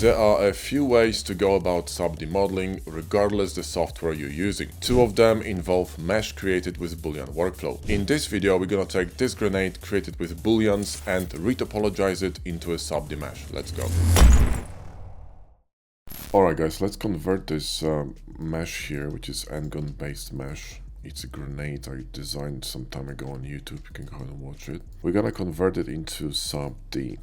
There are a few ways to go about SUBD modeling regardless the software you're using. Two of them involve mesh created with Boolean workflow. In this video we're gonna take this grenade created with booleans and retopologize it into a SUBD mesh. Let's go. Alright guys, let's convert this mesh here, which is NGON based mesh. It's a grenade I designed some time ago on YouTube, you can go ahead and watch it. We're gonna convert it into SUBD.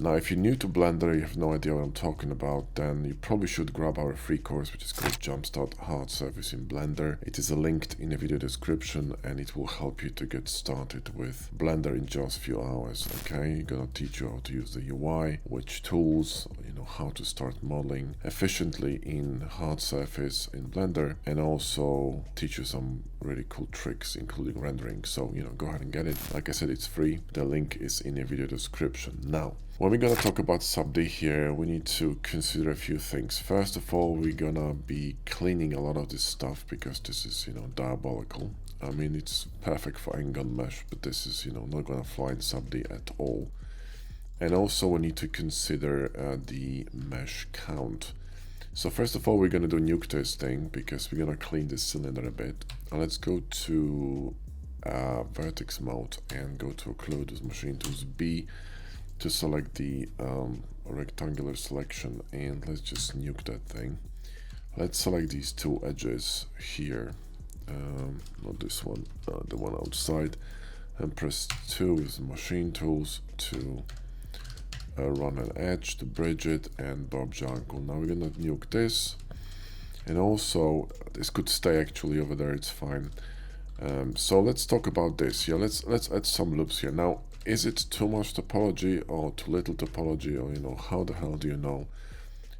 Now, if you're new to Blender, you have no idea what I'm talking about, then you probably should grab our free course, which is called Jumpstart Hard Surface in Blender. It is linked in the video description, and it will help you to get started with Blender in just a few hours, okay? It's gonna teach you how to use the UI, which tools, how to start modeling efficiently in hard surface in Blender, and also teach you some really cool tricks, including rendering. So, go ahead and get it. Like I said, it's free. The link is in the video description. Now, when we're gonna talk about SUBD here, we need to consider a few things. First of all, we're gonna be cleaning a lot of this stuff because this is, diabolical. I mean, it's perfect for NGON mesh, but this is, not gonna fly in SUBD at all. And also we need to consider the mesh count. So first of all, we're gonna do nuke testing because we're gonna clean this cylinder a bit. Let's go to vertex mode and go to occlude with machine tools B to select the rectangular selection, and let's just nuke that thing. Let's select these two edges here, not this one, the one outside, and press 2 with machine tools to run an edge to bridge it and bob's your uncle. Now we're gonna nuke this, and also this could stay actually over there, it's fine. So let's talk about this here. Let's add some loops here. Now, is it too much topology or too little topology, or how the hell do you know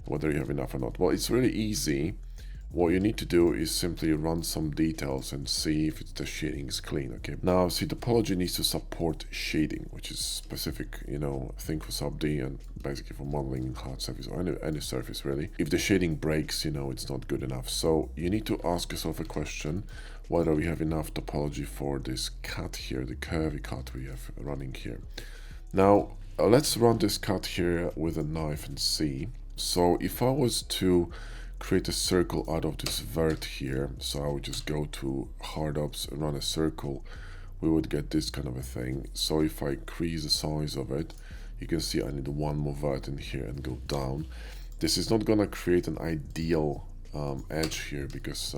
whether you have enough or not? Well, it's really easy. What you need to do is simply run some details and see if the shading is clean, okay? Now, see, topology needs to support shading, which is specific, thing for SUBD and basically for modeling in hard surface or any surface, really. If the shading breaks, it's not good enough. So you need to ask yourself a question, whether we have enough topology for this cut here, the curvy cut we have running here. Now, let's run this cut here with a knife and see. So if I was to create a circle out of this vert here, so I would just go to hard ops and run a circle, we would get this kind of a thing. So if I increase the size of it, you can see I need one more vert in here and go down. This is not gonna create an ideal edge here because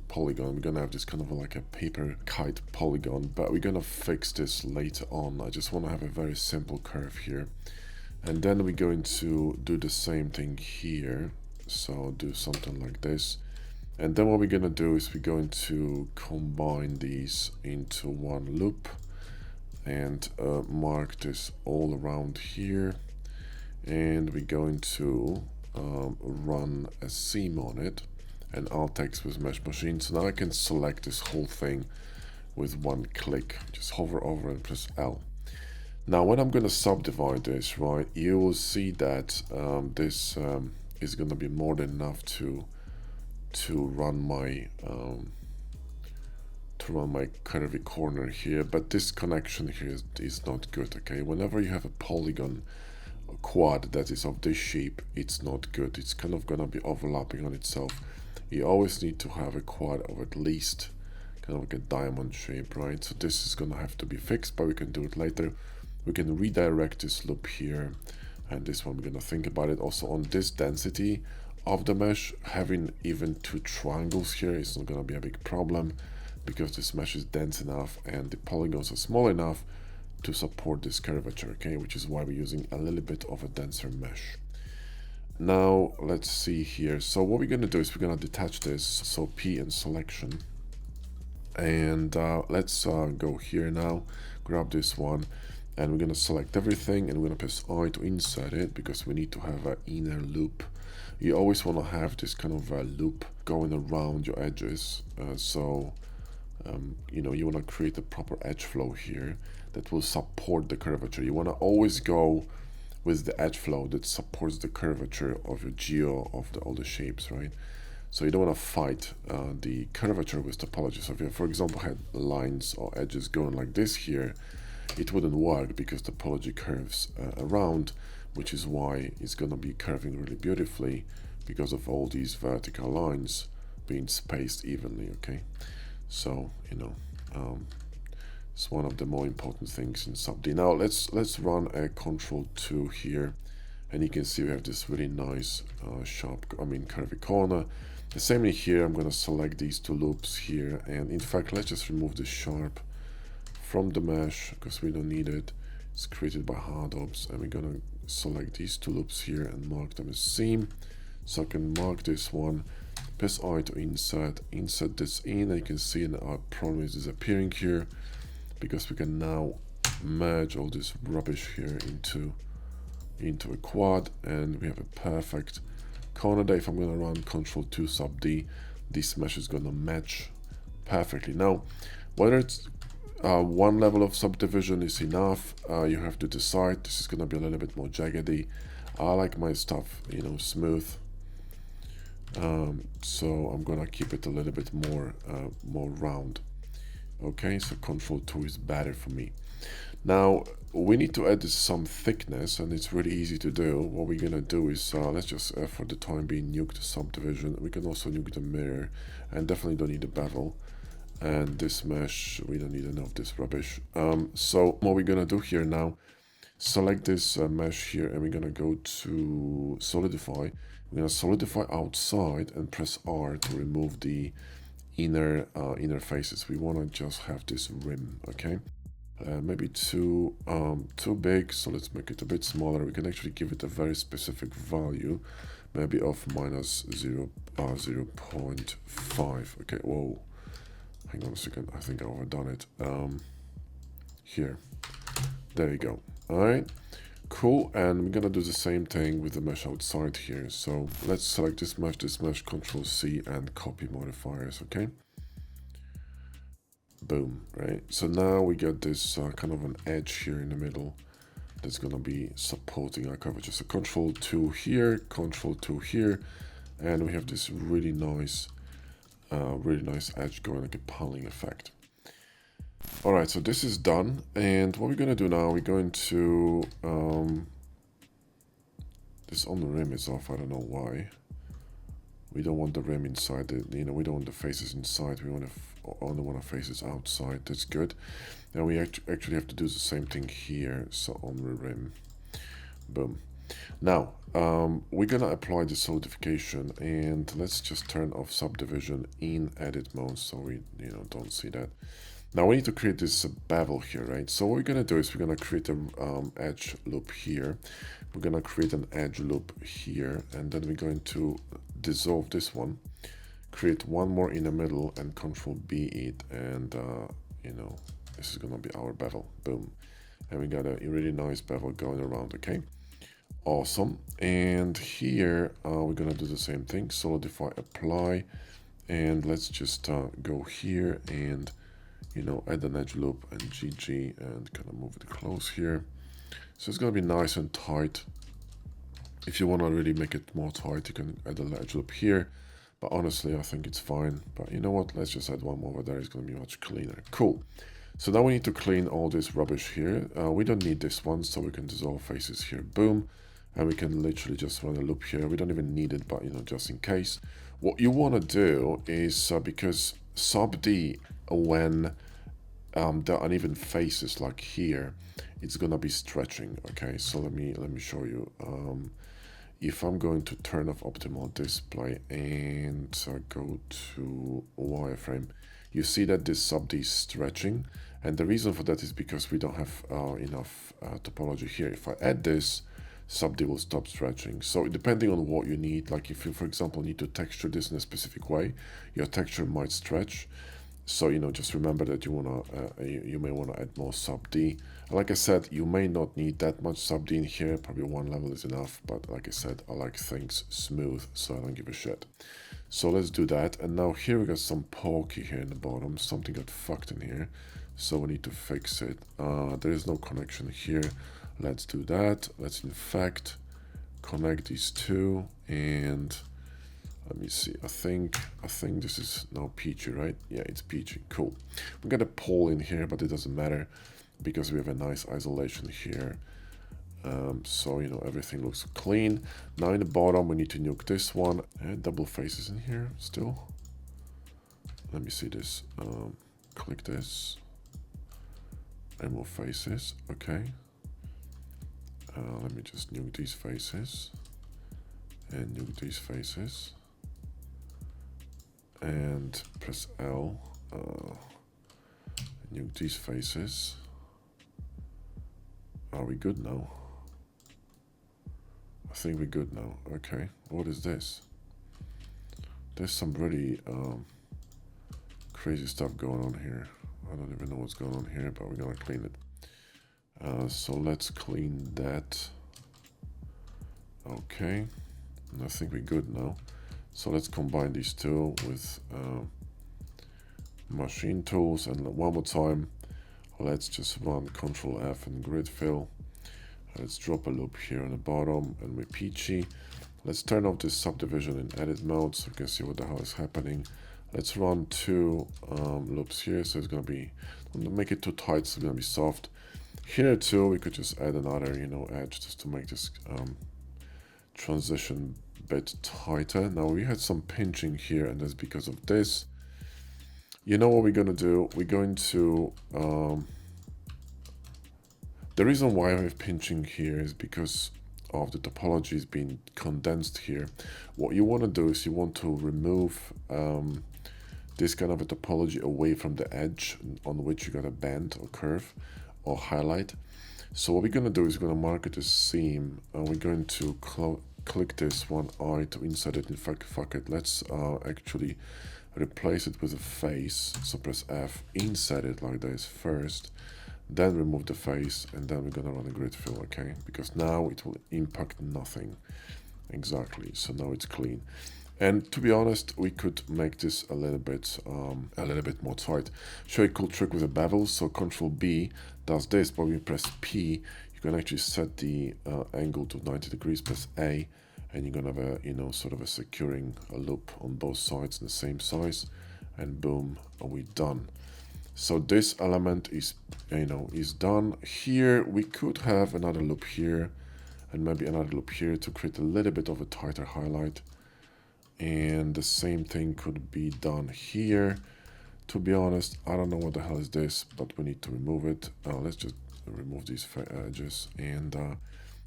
polygon. We're gonna have this kind of like a paper kite polygon, but we're gonna fix this later on. I just want to have a very simple curve here, and then we're going to do the same thing here. So do something like this, and then what we're gonna do is we're going to combine these into one loop and mark this all around here, and we're going to run a seam on it and alt text with mesh machine. So now I can select this whole thing with one click. Just hover over and press L. Now when I'm going to subdivide this, right, you will see that this is going to be more than enough to run my curvy corner here, but this connection here is not good, okay? Whenever you have a polygon quad that is of this shape, it's not good. It's kind of gonna be overlapping on itself. You always need to have a quad of at least kind of like a diamond shape, right? So this is gonna have to be fixed, but we can do it later. We can redirect this loop here, and this one we're gonna think about it. Also on this density of the mesh, having even two triangles here is not gonna be a big problem because this mesh is dense enough and the polygons are small enough to support this curvature, okay, which is why we're using a little bit of a denser mesh. Now let's see here. So what we're going to do is we're going to detach this, so P and selection, and let's go here now, grab this one, and we're going to select everything, and we're going to press I to insert it because we need to have an inner loop. You always want to have this kind of a loop going around your edges, you want to create a proper edge flow here that will support the curvature. You want to always go with the edge flow that supports the curvature of your geo of all the shapes, right? So you don't want to fight the curvature with topology. So if you, for example, had lines or edges going like this here, it wouldn't work because topology curves around, which is why it's gonna be curving really beautifully because of all these vertical lines being spaced evenly. Okay, so it's one of the more important things in SUBD. Now let's run a Control 2 here, and you can see we have this really nice curvy corner. The same in here. I'm gonna select these two loops here, and in fact let's just remove the sharp from the mesh because we don't need it. It's created by hard obs, and we're gonna select these two loops here and mark them as seam. So I can mark this one, press I to insert this in, and you can see that our problem is disappearing here because we can now merge all this rubbish here into a quad, and we have a perfect corner there. If I'm gonna run Control 2 SUBD, this mesh is gonna match perfectly. Now, whether it's one level of subdivision is enough, you have to decide. This is gonna be a little bit more jaggedy. I like my stuff, smooth. So I'm gonna keep it a little bit more round. Okay, so Control 2 is better for me. Now we need to add some thickness, and it's really easy to do. What we're gonna do is let's just for the time being nuke the subdivision. We can also nuke the mirror, and definitely don't need the bevel. And this mesh, we don't need enough of this rubbish. So what we're gonna do here now, select this mesh here, and we're gonna go to solidify. We're gonna solidify outside and press R to remove the inner faces. We want to just have this rim. Okay, maybe too big, so let's make it a bit smaller. We can actually give it a very specific value, maybe of -0.5. Okay, whoa, hang on a second, I think I overdone it. Here, there we go. All right, cool. And we're gonna do the same thing with the mesh outside here. So let's select this mesh, Control C, and copy modifiers. Okay, boom. Right, so now we get this kind of an edge here in the middle that's gonna be supporting our curvature. So Control 2 here, Control 2 here, and we have this really nice edge going, like a paneling effect. All right, so this is done, and what we're going to do now, we're going to this on the rim is off. I don't know why. We don't want the rim inside it. We don't want the faces inside. We only want the faces outside. That's good. Now we actually have to do the same thing here. So on the rim, boom. Now we're gonna apply the solidification, and let's just turn off subdivision in edit mode so we don't see that. Now we need to create this bevel here, right? So what we're gonna do is we're gonna create an edge loop here. We're gonna create an edge loop here, and then we're going to dissolve this one, create one more in the middle, and Control B it, and this is gonna be our bevel. Boom, and we got a really nice bevel going around. Okay, awesome. And here we're gonna do the same thing, solidify, apply, and let's just go here and add an edge loop and GG, and kind of move it close here. So it's gonna be nice and tight. If you want to really make it more tight, you can add an edge loop here, but honestly I think it's fine. But you know what, let's just add one more over there. It's gonna be much cleaner. Cool. So now we need to clean all this rubbish here. We don't need this one, so we can dissolve faces here. Boom. And we can literally just run a loop here. We don't even need it, but just in case. What you want to do is because SUBD, when there are uneven faces like here, it's gonna be stretching. Okay, so let me show you. If I'm going to turn off optimal display and go to wireframe, you see that this SUBD is stretching, and the reason for that is because we don't have enough topology here. If I add this, SUBD will stop stretching. So depending on what you need, like if you, for example, need to texture this in a specific way, your texture might stretch. So just remember that you may want to add more SUBD. Like I said, you may not need that much SUBD in here. Probably one level is enough. But like I said, I like things smooth, so I don't give a shit. So let's do that. And now here we got some pokey here in the bottom. Something got fucked in here, so we need to fix it. There is no connection here. Let's do that. Let's in fact connect these two, and let me see. I think this is now peachy, right? Yeah, it's peachy. Cool. We got a pole in here, but it doesn't matter because we have a nice isolation here. So, you know, everything looks clean. Now in the bottom, we need to nuke this one. And double faces in here still. Let me see this. Click this. Remove faces. Okay. Let me just nuke these faces. And nuke these faces. And press L. Nuke these faces. Are we good now? I think we're good now. Okay. What is this? There's some really crazy stuff going on here. I don't even know what's going on here, but we're gonna clean it. So let's clean that. Okay. I think we're good now. So let's combine these two with machine tools, and one more time, let's just run Control F and grid fill. Let's drop a loop here on the bottom, and we're peachy. Let's turn off this subdivision in edit mode so we can see what the hell is happening. Let's run two loops here, so it's gonna be, don't make it too tight, so it's gonna be soft. Here too, we could just add another, you know, edge just to make this transition bit tighter. Now we had some pinching here, and that's because of this. You know what we're gonna do? We're going to the reason why I have pinching here is because of the topology is being condensed here. What you want to do is you want to remove this kind of a topology away from the edge on which you got a bend or curve or highlight. So what we're going to do is we're going to mark it as seam, and we're going to click this one eye to insert it. In fact, fuck it, let's actually replace it with a face. So press F, insert it like this first, then remove the face, and then we're gonna run a grid fill, okay? Because now it will impact nothing. Exactly, so now it's clean. And to be honest, we could make this a little bit more tight. Show you a cool trick with the bevel. So Control B does this, but when you press P, you can actually set the angle to 90 degrees, press A, and you're gonna have a, you know, sort of a securing a loop on both sides in the same size, and boom, we're done. So this element is, you know, is done. Here we could have another loop here, and maybe another loop here to create a little bit of a tighter highlight. And the same thing could be done here. To be honest, I don't know what the hell is this, but we need to remove it. Let's just remove these edges, and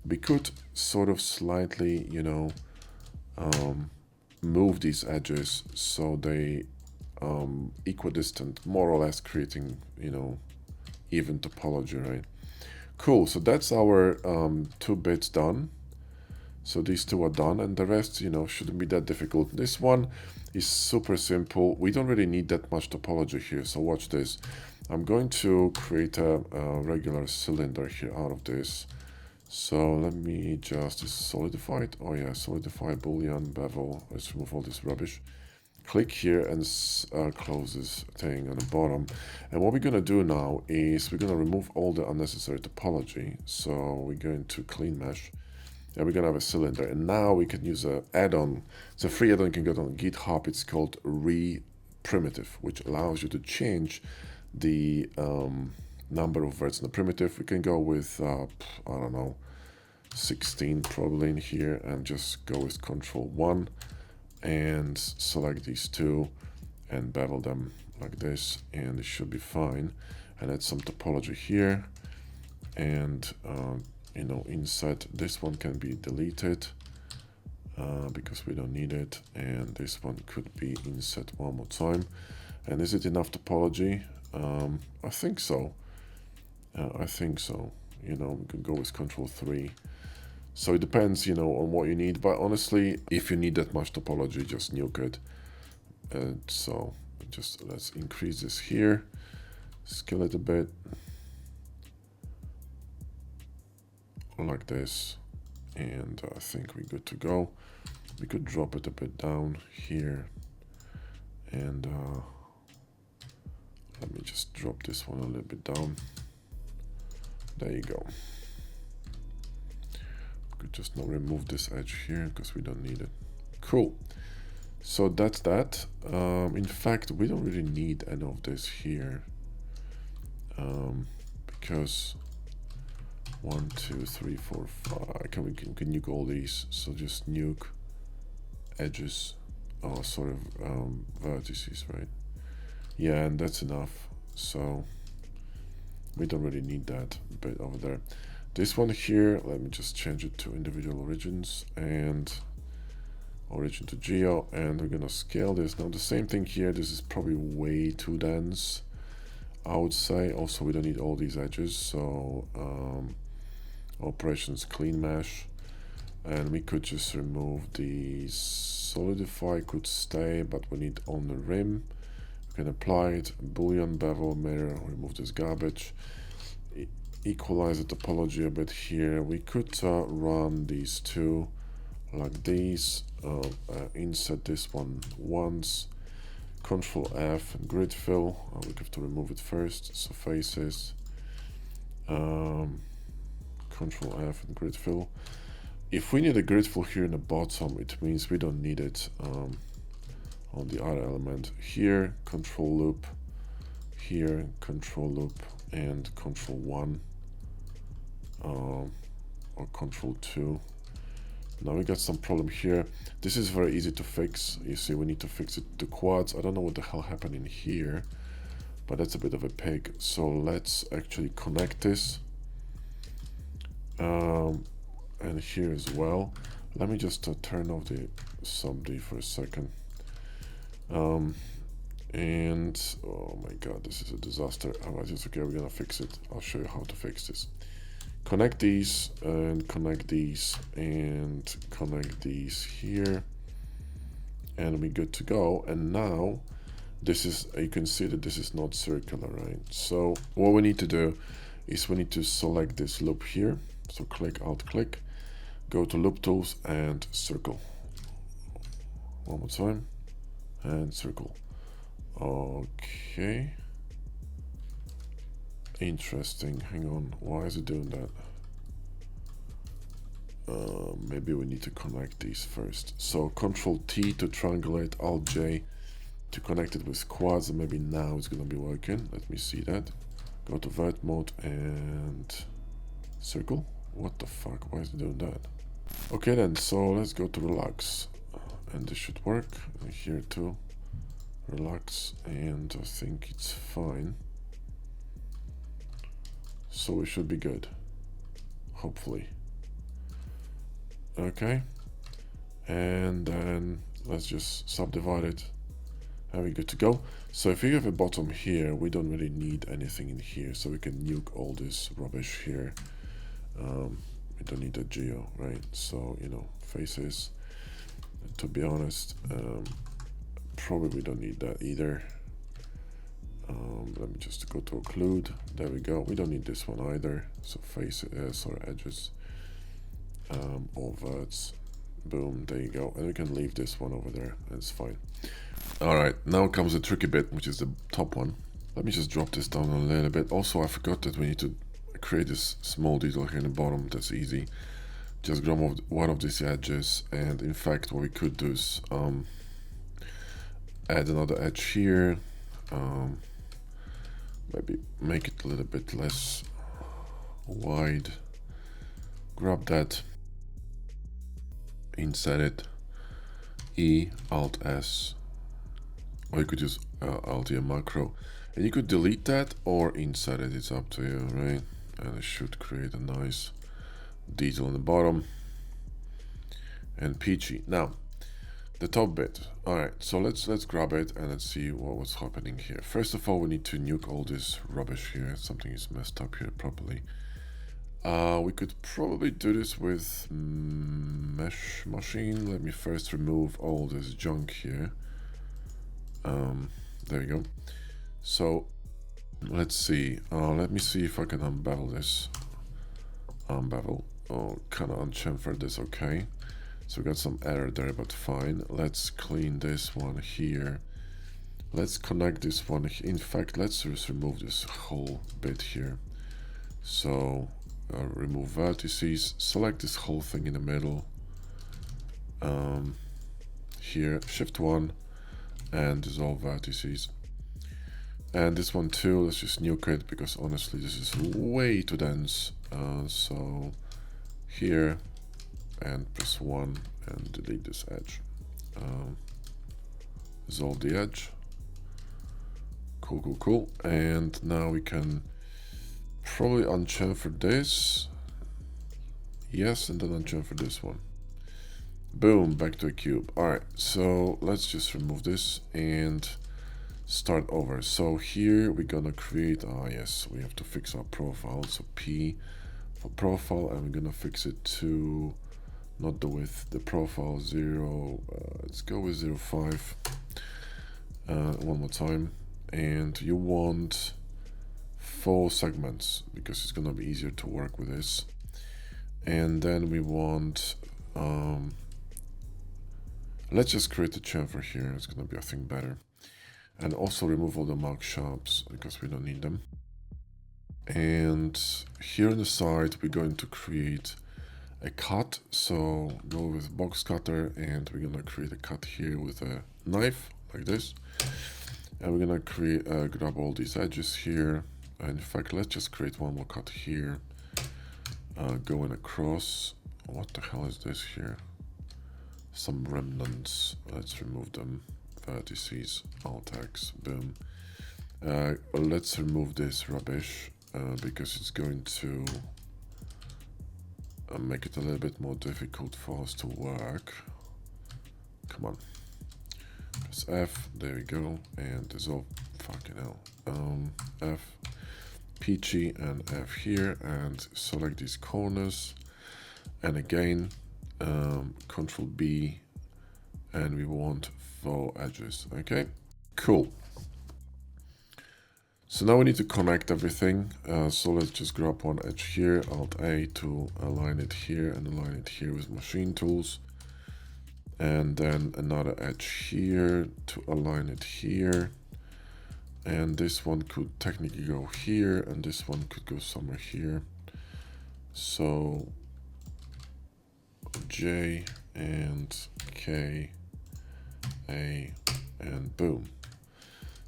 we could sort of slightly, you know, move these edges so they equidistant, more or less, creating, you know, even topology, right? Cool. So that's our 2 bits done. So these two are done, and the rest, you know, shouldn't be that difficult. This one is super simple. We don't really need that much topology here. So watch this. I'm going to create a regular cylinder here out of this. So let me just solidify it. Oh yeah, solidify boolean bevel. Let's remove all this rubbish. Click here and close this thing on the bottom. And what we're going to do now is we're going to remove all the unnecessary topology. So we're going to clean mesh. And we're going to have a cylinder. And now we can use an add-on. It's a free add-on. You can get on GitHub. It's called Primitive, which allows you to change the number of verts in the primitive. We can go with, I don't know, 16 probably in here, and just go with Control 1 and select these two and bevel them like this, and it should be fine. And add some topology here, and you know, inside this one can be deleted because we don't need it, and this one could be inset one more time. And is it enough topology? I think so. I think so. You know, we could go with Control 3. So it depends, you know, on what you need. But honestly, if you need that much topology, just nuke it. And so just let's increase this here, scale it a bit, like this, and I think we're good to go. We could drop it a bit down here, and let me just drop this one a little bit down. There you go. We could just now remove this edge here because we don't need it. Cool. So that's that. In fact, we don't really need any of this here because 1, 2, 3, 4, 5. We can nuke all these. So just nuke edges, or sort of vertices, right? Yeah, and that's enough. So we don't really need that bit over there. This one here, let me just change it to individual origins and origin to geo, and we're gonna scale this. Now the same thing here, this is probably way too dense, I would say. Also, we don't need all these edges, so operations clean mesh, and we could just remove the solidify, could stay, but we need on the rim. We can apply it, boolean, bevel, mirror, remove this garbage, equalize the topology a bit here. We could run these two like these, insert this one once, Control F and grid fill. We have to remove it first, so faces, Control F and grid fill. If we need a grid fill here in the bottom, it means we don't need it on the other element. Here, control loop, here, control loop, and control 1, or control 2. Now we got some problem here. This is very easy to fix. You see, we need to fix it to quads. I don't know what the hell happened in here, but that's a bit of a pig. So let's actually connect this. And here as well. Let me just turn off the SUBD for a second. And oh my god, this is a disaster. Alright, it's okay, we're gonna fix it. I'll show you how to fix this. Connect these and connect these and connect these here, and we're good to go. And now this is, you can see that this is not circular, right? So what we need to do is we need to select this loop here. So click, alt click, go to loop tools and circle. One more time, and circle. Okay. Interesting. Hang on. Why is it doing that? Maybe we need to connect these first. So Control T to triangulate, Alt J to connect it with quads, and maybe now it's gonna be working. Let me see that. Go to vert mode and circle. What the fuck? Why is it doing that? Okay then. So let's go to relax, and this should work. And here too. Relax, and I think it's fine. So we should be good, hopefully. Okay, and then let's just subdivide it, and we're good to go. So if we have a bottom here, we don't really need anything in here, so we can nuke all this rubbish here. We don't need a geo, right? So, you know, faces, to be honest, probably we don't need that either. Let me just go to occlude. There we go. We don't need this one either. So face, sorry, edges, all verts. Boom. There you go. And we can leave this one over there. That's fine. All right. Now comes the tricky bit, which is the top one. Let me just drop this down a little bit. Also, I forgot that we need to create this small detail here in the bottom. That's easy. Just grab one of these edges, and in fact, what we could do is add another edge here. Maybe make it a little bit less wide. Grab that, insert it, E, Alt S, or you could use Alt E macro, and you could delete that or insert it. It's up to you, right? And it should create a nice detail in the bottom and peachy. Now the top bit. All right, so let's grab it and let's see what's happening here. First of all, we need to nuke all this rubbish here. Something is messed up here properly. We could probably do this with mesh machine. Let me first remove all this junk here. There we go. So let's see. Let me see if I can unbevel this. Unbevel. Oh, kind of unchamfer this. Okay. So we got some error there, but fine. Let's clean this one here. Let's connect this one. In fact, let's just remove this whole bit here. So remove vertices, select this whole thing in the middle. Here, Shift 1 and dissolve vertices. And this one too, let's just nuke it because honestly this is way too dense. So here, and press 1 and delete this edge. Dissolve the edge. Cool, cool, cool. And now we can probably unchamfer this. Yes, and then unchamfer this one. Boom, back to a cube. Alright, so let's just remove this and start over. So here we're gonna create, yes, we have to fix our profile. So P for profile, and we're gonna fix it to not the width, the profile 0. Let's go with 0.5. One more time. And you want 4 segments because it's gonna be easier to work with this. And then we want let's just create a chamfer here. It's gonna be, I think, better. And also remove all the mark sharps because we don't need them. And here on the side, we're going to create a cut. So go with box cutter, and we're gonna create a cut here with a knife like this. And we're gonna create, grab all these edges here. And in fact, let's just create one more cut here. Going across. What the hell is this here? Some remnants. Let's remove them. Vertices, alt X, boom. Let's remove this rubbish because it's going to make it a little bit more difficult for us to work. Come on. Press F, there we go, and dissolve. Fucking hell. F, Peachy, and F here, and select these corners. And again, Control B, and we want 4 edges. Okay, cool. So now we need to connect everything. So let's just grab one edge here, Alt A to align it here, and align it here with machine tools. And then another edge here to align it here. And this one could technically go here, and this one could go somewhere here. So J and K, A, and boom.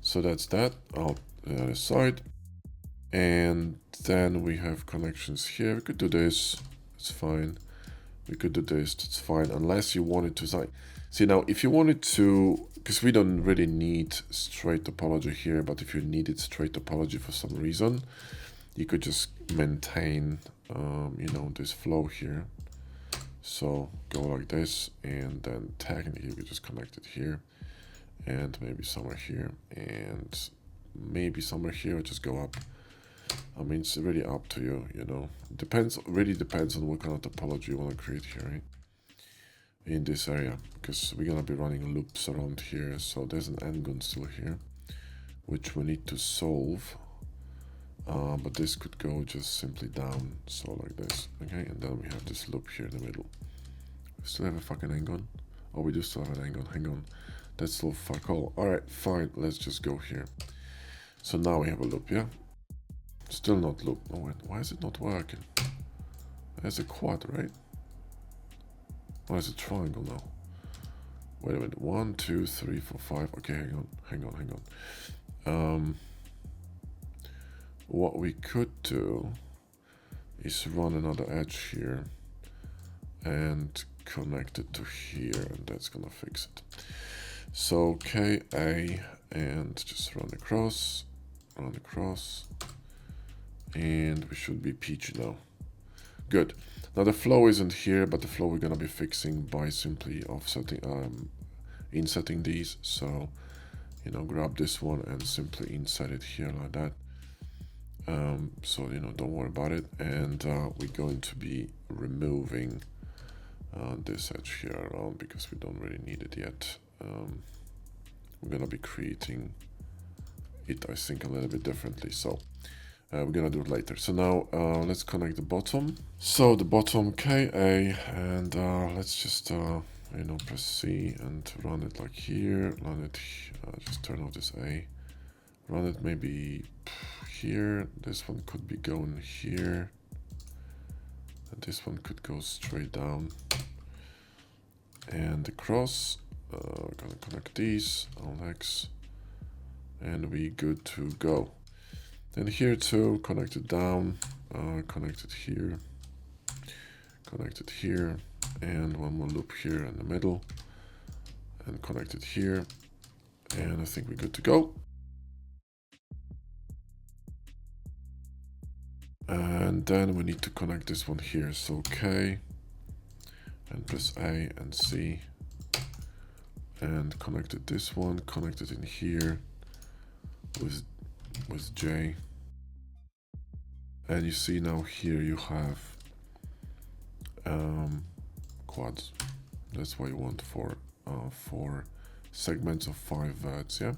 So that's that. I'll the other side. And then we have connections here. We could do this, it's fine. We could do this, it's fine, unless you wanted to see now if you wanted to, because we don't really need straight topology here, but if you needed straight topology for some reason, you could just maintain you know, this flow here. So go like this, and then technically you could just connect it here, and maybe somewhere here, and maybe somewhere here, or just go up. I mean, it's really up to you, you know. Depends, really depends on what kind of topology you want to create here, right? In this area, because we're gonna be running loops around here. So there's an NGON still here, which we need to solve. But this could go just simply down, so like this, okay? And then we have this loop here in the middle. We still have a fucking NGON. Oh, we do still have an NGON. Hang on, that's still fuck all. All right, fine. Let's just go here. So now we have a loop, yeah. Still not loop. Oh wait, why is it not working? There's a quad, right? Why is it triangle now? Wait a minute. 1, 2, 3, 4, 5. Okay, hang on. What we could do is run another edge here and connect it to here, and that's gonna fix it. So KA, and just run across, and we should be peachy now. Good. Now the flow isn't here, but the flow we're gonna be fixing by simply offsetting, insetting these. So, you know, grab this one and simply insert it here like that. So, you know, don't worry about it. And we're going to be removing this edge here around because we don't really need it yet. We're gonna be creating it, I think, a little bit differently. So we're gonna do it later. So now let's connect the bottom. So the bottom KA, and let's just you know, press C and run it like here. Run it. Just turn off this A. Run it maybe here. This one could be going here, and this one could go straight down and across. Gonna connect these. Alt X. and we good to go. Then here too, connect it down, connect it here, and one more loop here in the middle, and connect it here, and I think we're good to go. And then we need to connect this one here, so K, and press A and C, and connected this one, connected in here with J. And you see now here you have quads. That's why you want four segments of 5 verts, yeah?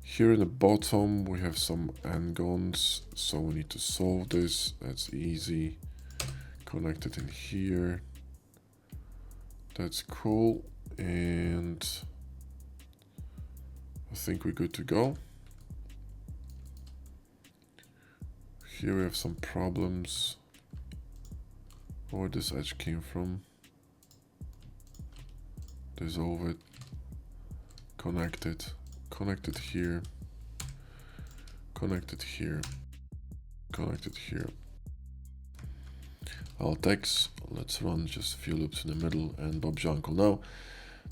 Here in the bottom we have some NGONs, so we need to solve this. That's easy. Connect it in here. That's cool, and I think we're good to go. Here we have some problems. Where this edge came from. Dissolve it. Connect it. Connect it here. Connect it here. Connect it here. Alt X. Let's run just a few loops in the middle and Bob's your uncle. Now,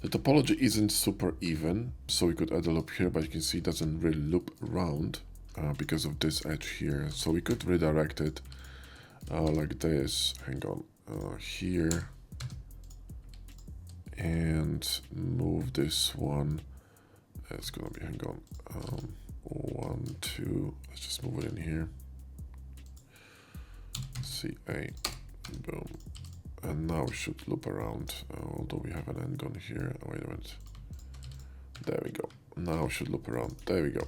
the topology isn't super even, so we could add a loop here, but you can see it doesn't really loop around because of this edge here. So we could redirect it like this. Hang on. Here. And move this one. It's gonna be, hang on, 1, 2, let's just move it in here. CA, boom. And now we should loop around, although we have an NGON here. Wait a minute. There we go. Now we should loop around. There we go.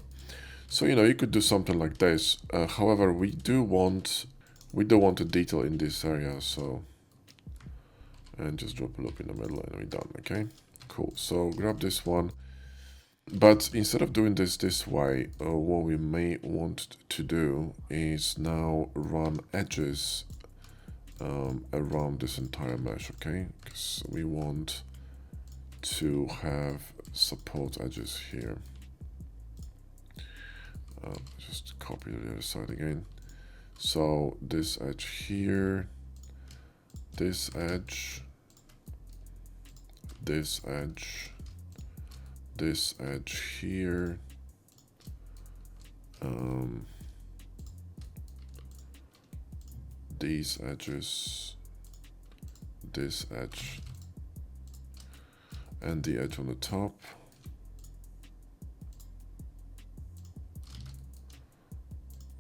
So, you know, you could do something like this. However, we do want a detail in this area, so, and just drop a loop in the middle and we're done, okay? Cool, so grab this one. But instead of doing this way, what we may want to do is now run edges around this entire mesh, okay? Because we want to have support edges here. Just copy the other side again. So this edge here, this edge, this edge, this edge here, these edges, this edge, and the edge on the top.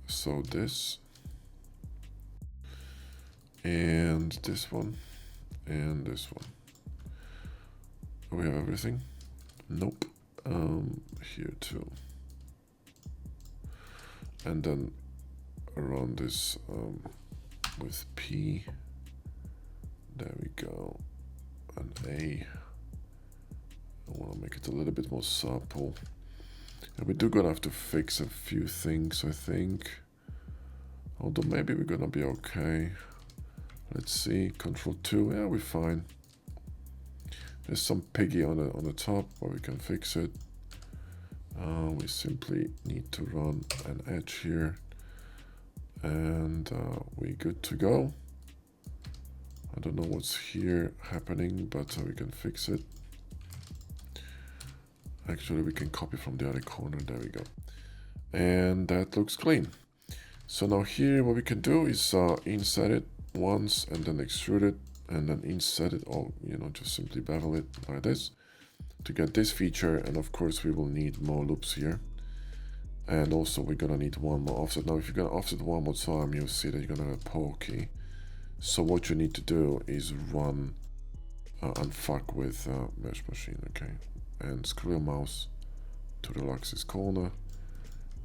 So this, and this one, and this one. We have everything. Nope. Here too. And then around this with P. There we go. And A. I want to make it a little bit more supple. And we do gonna have to fix a few things, I think. Although maybe we're gonna be okay. Let's see. Control 2. Yeah, we're fine. There's some piggy on the top, but we can fix it. We simply need to run an edge here, and we're good to go. I don't know what's here happening, but we can fix it. Actually, we can copy from the other corner. There we go. And that looks clean. So now here, what we can do is insert it once and then extrude it, and then insert it, or you know, just simply bevel it like this to get this feature. And of course we will need more loops here, and also we're gonna need one more offset. Now if you're gonna offset one more time, you'll see that you're gonna have a pokey. So what you need to do is run unfuck with mesh machine, okay, and screw your mouse to relax this corner,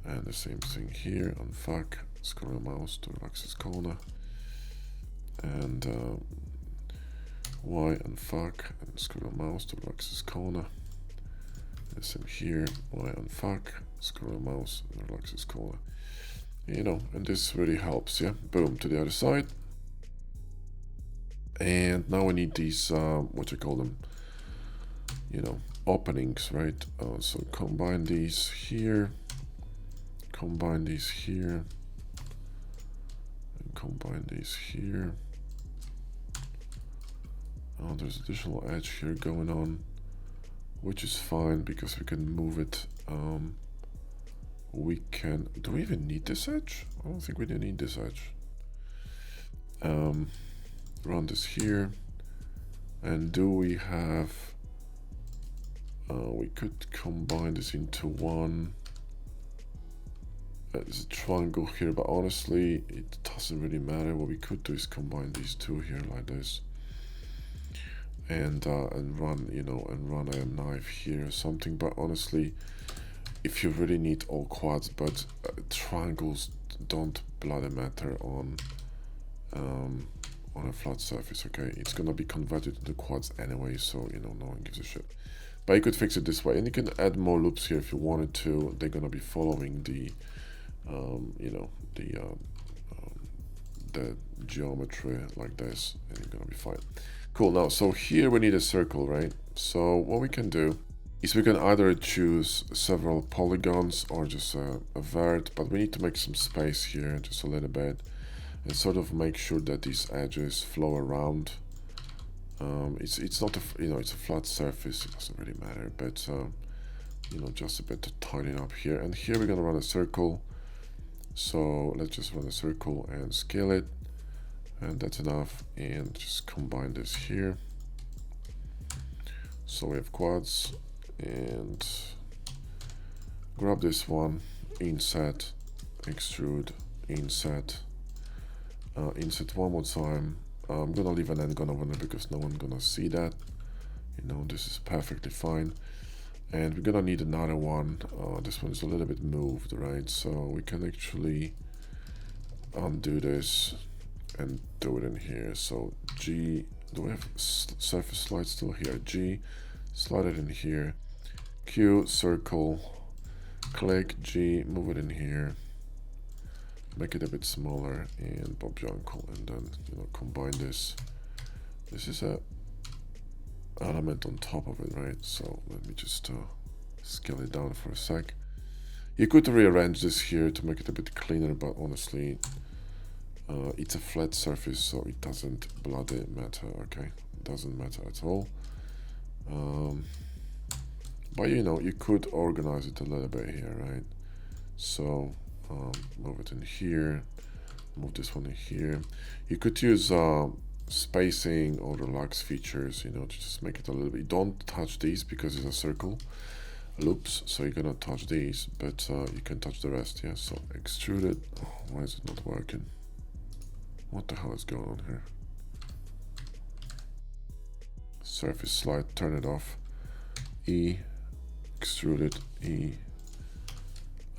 and the same thing here, unfuck, screw your mouse to relax this corner, and Y unfuck and screw the mouse to relax this corner. The same here, Y unfuck, screw the mouse and relax this corner. You know, and this really helps, yeah? Boom, to the other side. And now we need these, what you call them, you know, openings, right? So combine these here, combine these here, and combine these here. Oh, there's additional edge here going on, which is fine because we can move it. We can. Do we even need this edge? I don't think we do need this edge. Run this here, and do we have? We could combine this into one. There's a triangle here, but honestly, it doesn't really matter. What we could do is combine these two here like this, and run, you know, and run a knife here or something. But honestly, if you really need all quads, but triangles don't bloody matter on a flat surface. Okay, it's gonna be converted into quads anyway, so you know, no one gives a shit. But you could fix it this way, and you can add more loops here if you wanted to. They're gonna be following the you know, the geometry like this, and you're gonna be fine. Cool. Now, so here we need a circle, right? So what we can do is we can either choose several polygons or just a vert, but we need to make some space here, just a little bit, and sort of make sure that these edges flow around. It's not a, you know, it's a flat surface, it doesn't really matter, but you know, just a bit to tighten up here. And here we're gonna run a circle. So let's just run a circle and scale it, and that's enough. And just combine this here. So we have quads, and grab this one, inset, extrude, inset, inset one more time. I'm gonna leave an NGON over there because no one's gonna see that. You know, this is perfectly fine. And we're gonna need another one. This one's a little bit moved, right? So we can actually undo this and do it in here. So G, do we have surface slide still here? G, slide it in here. Q, circle, click G, move it in here. Make it a bit smaller, and Bob your uncle, and then, you know, combine this. This is a element on top of it, right? So let me just scale it down for a sec. You could rearrange this here to make it a bit cleaner, but honestly, it's a flat surface, so it doesn't bloody matter. Okay, it doesn't matter at all. But you know, you could organize it a little bit here, right? So move it in here, move this one in here. You could use spacing or relax features, you know, to just make it a little bit. Don't touch these because it's a circle loops, so you're gonna touch these, but you can touch the rest. Yeah, so extrude it. Oh, why is it not working? What the hell is going on here? Surface slide, turn it off. E, extrude it. E,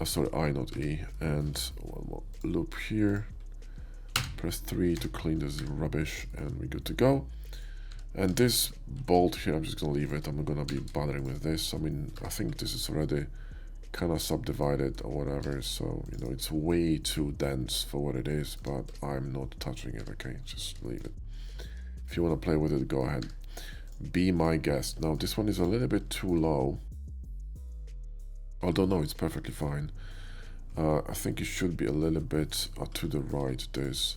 sorry, I, not E. And one more loop here. Press 3 to clean this rubbish, and we're good to go. And this bolt here, I'm just gonna leave it. I'm not gonna be bothering with this. I mean, I think this is already kind of subdivided or whatever, so you know, it's way too dense for what it is, but I'm not touching it. Okay, just leave it. If you want to play with it, go ahead. Be my guest. Now this one is a little bit too low, although no, it's perfectly fine. I think it should be a little bit to the right, this,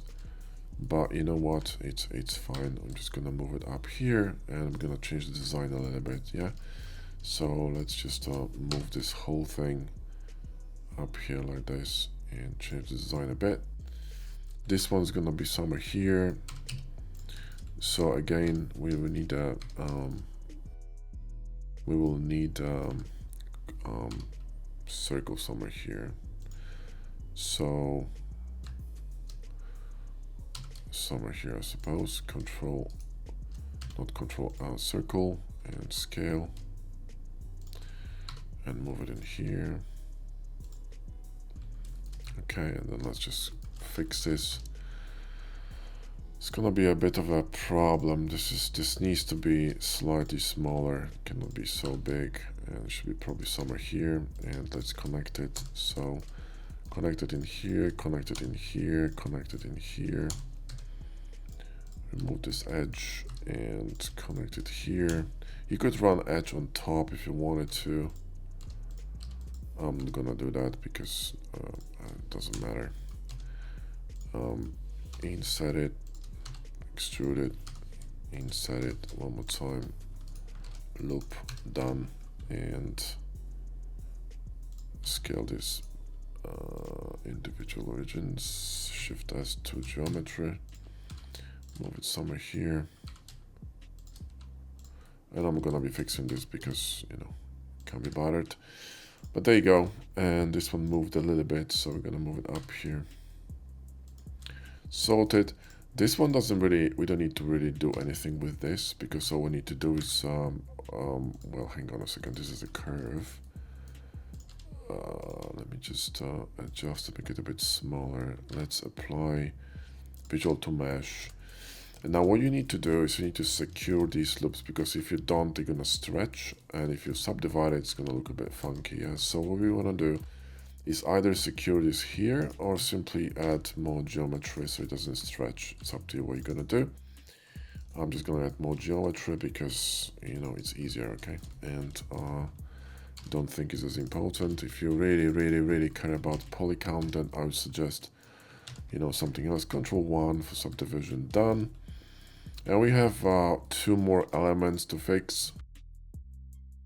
but you know what, it's fine. I'm just gonna move it up here, and I'm gonna change the design a little bit. Yeah, so let's just move this whole thing up here like this and change the design a bit. This one's gonna be somewhere here, so again we will need a circle somewhere here. So somewhere here, I suppose. Control, not control, circle, and scale, and move it in here. Okay, and then let's just fix this. It's gonna be a bit of a problem. This needs to be slightly smaller, cannot be so big, and it should be probably somewhere here. And let's connect it. So connect it in here, connect it in here, connect it in here. Remove this edge and connect it here. You could run edge on top if you wanted to. I'm not gonna do that because it doesn't matter. Inset it, extrude it, inset it one more time, loop, done, and scale this individual origins, Shift S to geometry, move it somewhere here, and I'm gonna be fixing this because, you know, can't be bothered. But there you go, and this one moved a little bit, so we're gonna move it up here. Sorted. This one doesn't really, we don't need to really do anything with this because all we need to do is, well, hang on a second, this is a curve. Let me just adjust to make it a bit smaller. Let's apply visual to mesh. And now what you need to do is you need to secure these loops, because if you don't, they're gonna stretch, and if you subdivide it, it's gonna look a bit funky. Yeah? So what we wanna do is either secure this here or simply add more geometry so it doesn't stretch. It's up to you what you're gonna do. I'm just gonna add more geometry because, you know, it's easier, okay? And don't think it's as important. If you really care about poly count, then I would suggest, you know, something else. Control-1 for subdivision, done. And we have 2 more elements to fix.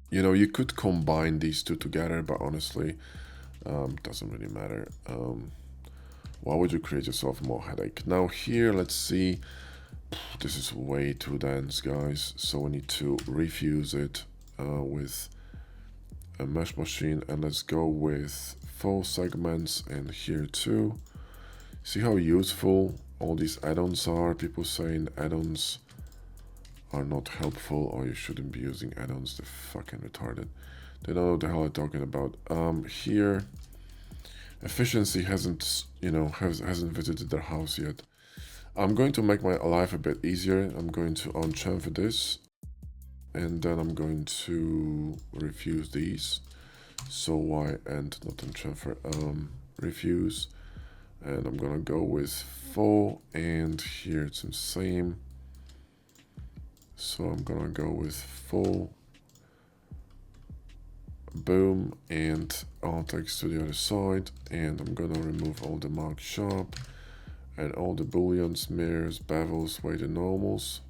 You know, you could combine these two together, but honestly, doesn't really matter. Why would you create yourself more headache? Now here, let's see. This is way too dense, guys. So we need to refuse it with a mesh machine, and let's go with 4 segments and here too. See how useful all these add-ons are? People saying add-ons are not helpful, or you shouldn't be using add-ons. They're fucking retarded. They don't know what the hell I'm talking about. Here, efficiency hasn't, you know, hasn't visited their house yet. I'm going to make my life a bit easier. I'm going to on-chamfer this, and then I'm going to refuse these. So Y and not on-chamfer, refuse. And I'm gonna go with 4, and here it's the same. So I'm gonna go with 4. Boom, and I'll take to the other side, and I'm gonna remove all the mark sharp and all the booleans, mirrors, bevels, weighted normals.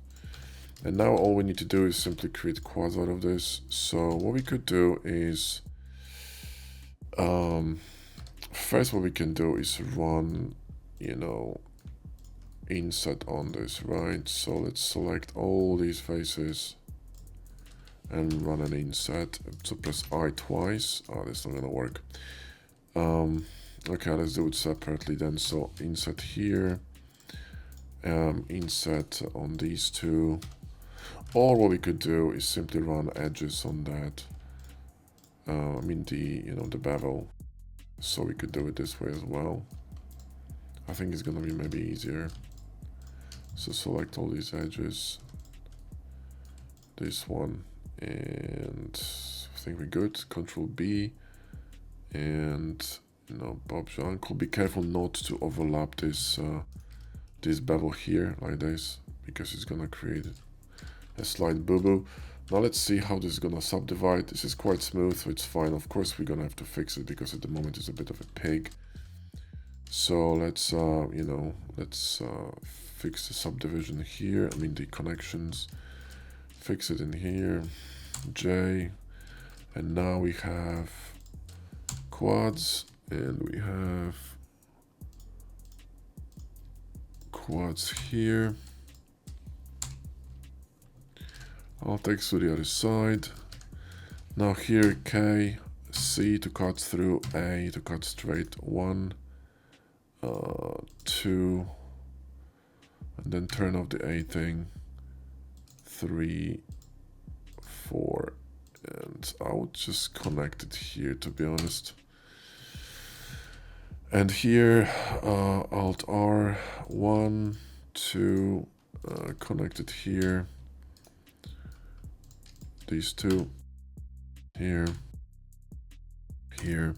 And now all we need to do is simply create quads out of this. So what we could do is, first what we can do is run, you know, inset on this, right? So let's select all these faces and run an inset. So press I twice. Oh, that's not gonna work. Okay, let's do it separately then. So inset here, inset on these two. Or what we could do is simply run edges on that. I mean the bevel. So we could do it this way as well. I think it's gonna be maybe easier. So select all these edges. This one, and I think we're good. Control B, and you know, Bob's your uncle. Be careful not to overlap this this bevel here like this, because it's gonna create a slight boo-boo. Now let's see how this is gonna subdivide. This is quite smooth, so it's fine. Of course, we're gonna have to fix it because at the moment it's a bit of a pig. So let's you know, let's fix the subdivision here. I mean the connections. Fix it in here, J, and now we have quads, and we have quads here. I'll take to the other side. Now here, K, C to cut through, A to cut straight, 1, 2, and then turn off the A thing, 3, 4, and I would just connect it here, to be honest. And here, Alt R, 1, 2, connect it here. These two, here, here.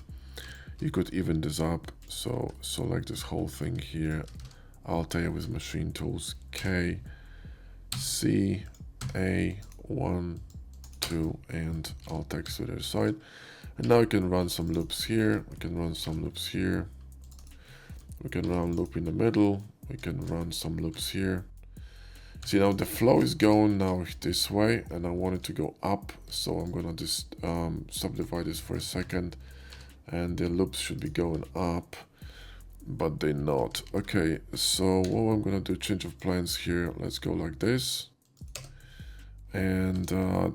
You could even this up, so select this whole thing here. Alt A with machine tools, K, C, A, 1, 2, and alt X to the other side. And now we can run some loops here, we can run some loops here, we can run a loop in the middle, we can run some loops here. See, now the flow is going now this way, and I want it to go up, so I'm gonna just subdivide this for a second, and the loops should be going up, but they're not. Okay, so what I'm gonna do, change of plans here, let's go like this. And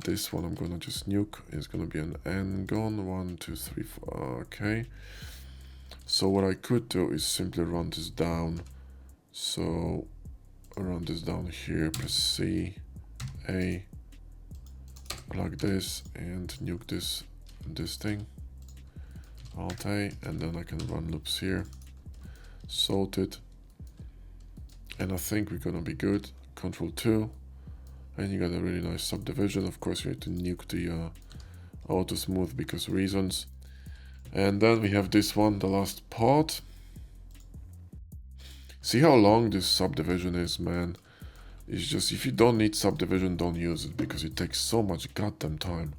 this one I'm gonna just nuke. It's gonna be an NGON 1, 2, 3, 4. Okay. So what I could do is simply run this down. So run this down here, press C, A, like this, and nuke this thing. Alt A, and then I can run loops here. Sorted. And I think we're gonna be good. Control 2. And you got a really nice subdivision. Of course, you need to nuke the auto smooth because reasons. And then we have this one, the last part. See how long this subdivision is, man. It's just, if you don't need subdivision, don't use it because it takes so much goddamn time.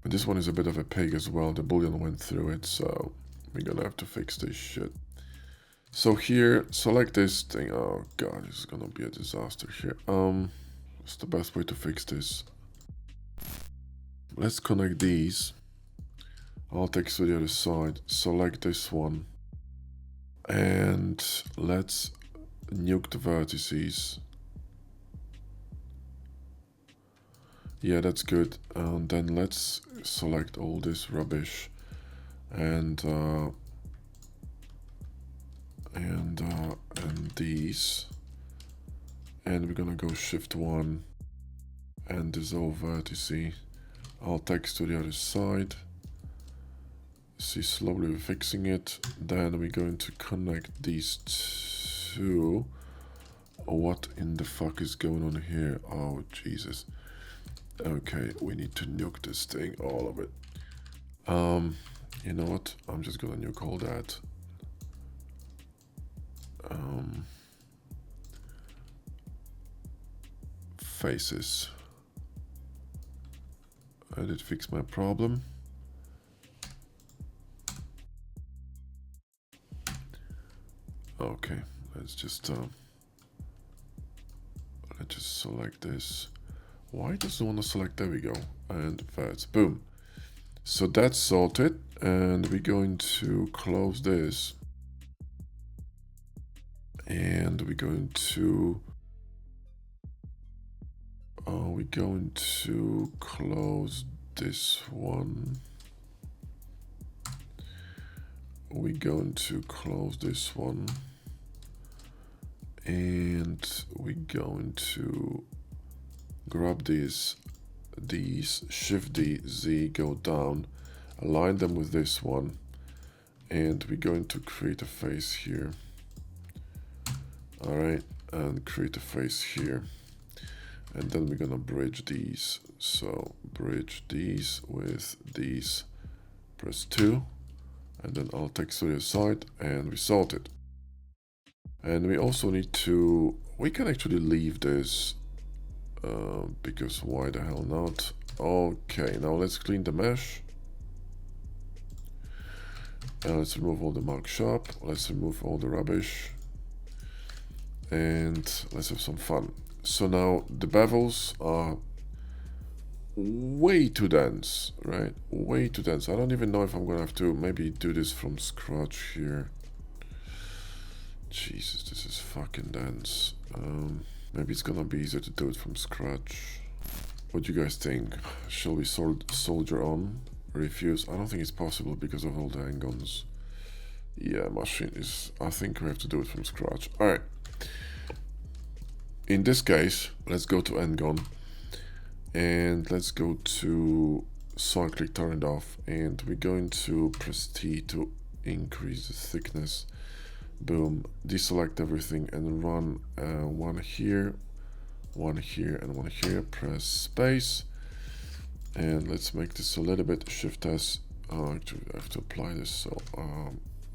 And this one is a bit of a pig as well. The boolean went through it, so we're gonna have to fix this shit. So here, select this thing. Oh god, this is gonna be a disaster here. What's the best way to fix this? Let's connect these. Alt X to the other side. Select this one. And let's nuke the vertices. Yeah, that's good. And then let's select all this rubbish. And these, and we're gonna go shift 1 and dissolve vertice. Alt X to the other side. See, slowly we're fixing it. Then we're going to connect these two. What in the fuck is going on here? Oh Jesus. Okay, we need to nuke this thing, all of it. You know what? I'm just gonna nuke all that. Faces. I did fix my problem. Okay, let's just select this. Why does it want to select? There we go. And that's boom. So that's sorted, and we're going to close this. And we're going to close this one. We're going to close this one. And we're going to grab these, Shift D, Z, go down, align them with this one, and we're going to create a face here. Alright, and create a face here. And then we're gonna bridge these. So bridge these with these, press 2, and then Alt X to the side, and we sort it. And we also need to, we can actually leave this, because why the hell not? Okay, now let's clean the mesh. And let's remove all the mark sharp, let's remove all the rubbish, and let's have some fun. So now the bevels are way too dense, right? Way too dense. I don't even know if I'm gonna have to maybe do this from scratch here. Jesus, this is fucking dense. Maybe it's gonna be easier to do it from scratch. What do you guys think? Shall we soldier on? Refuse? I don't think it's possible because of all the NGONs. Yeah, machine is... I think we have to do it from scratch. Alright. In this case, let's go to NGON. And let's go to cyclic, turn it off. And we're going to press T to increase the thickness. Boom, deselect everything and run one here, and one here. Press space, and let's make this a little bit. Shift S. Actually, I have to apply this. So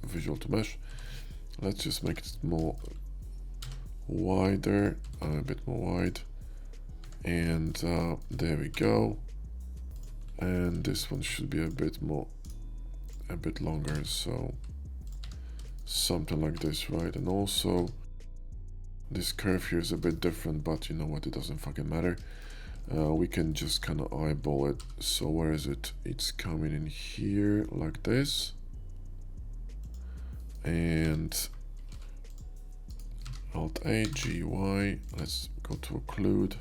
visual to mesh. Let's just make it more wider, a bit more wide, And there we go. And this one should be a bit longer, so something like this, right? And also this curve here is a bit different, but you know what, it doesn't fucking matter. We can just kind of eyeball it. So where is it? It's coming in here like this, and Alt A, GY, let's go to occlude,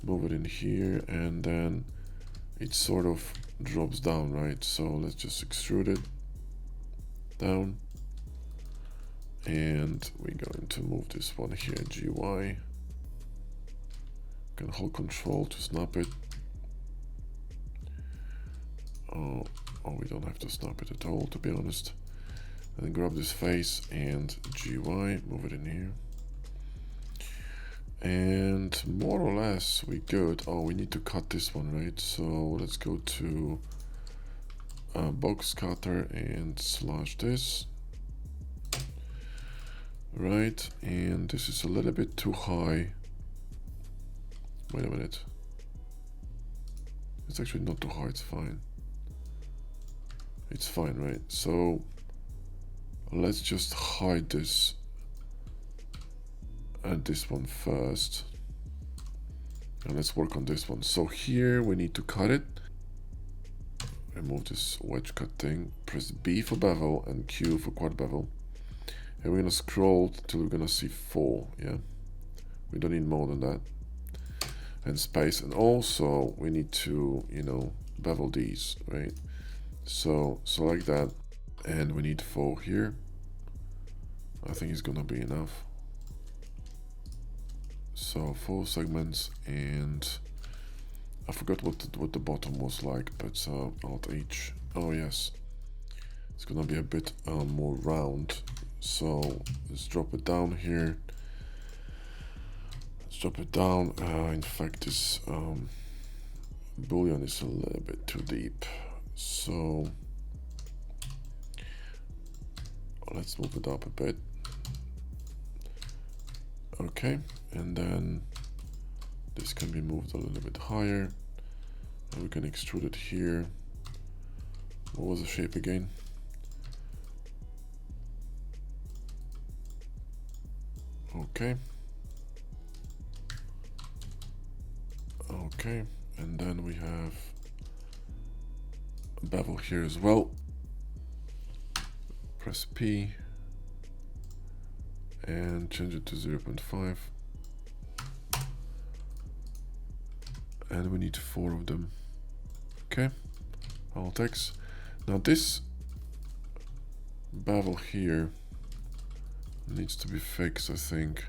move it in here, and then it sort of drops down, right? So let's just extrude it down, and we're going to move this one here, GY. Can hold Control to snap it. Oh, we don't have to snap it at all, to be honest. And then grab this face and GY, move it in here. And more or less we good. Oh, we need to cut this one, right? So let's go to box cutter and slash this. Right, and this is a little bit too high. Wait a minute. It's actually not too high, it's fine. It's fine, right? So let's just hide this and this one first. And let's work on this one. So here we need to cut it. Remove this wedge cut thing. Press B for bevel and Q for quad bevel. And we're gonna scroll till we're gonna see 4, yeah? We don't need more than that. And space, and also we need to, you know, bevel these, right? So like that, and we need 4 here. I think it's gonna be enough. So 4 segments, and I forgot what the bottom was like, but Alt H. Oh yes, it's gonna be a bit more round. So let's drop it down here. Let's drop it down. In fact, this boolean is a little bit too deep. So let's move it up a bit. Okay, and then this can be moved a little bit higher. And we can extrude it here. What was the shape again? Okay. Okay, and then we have a bevel here as well. Press P and change it to 0.5. And we need 4 of them. Okay, Alt X. Now this bevel here needs to be fixed, I think.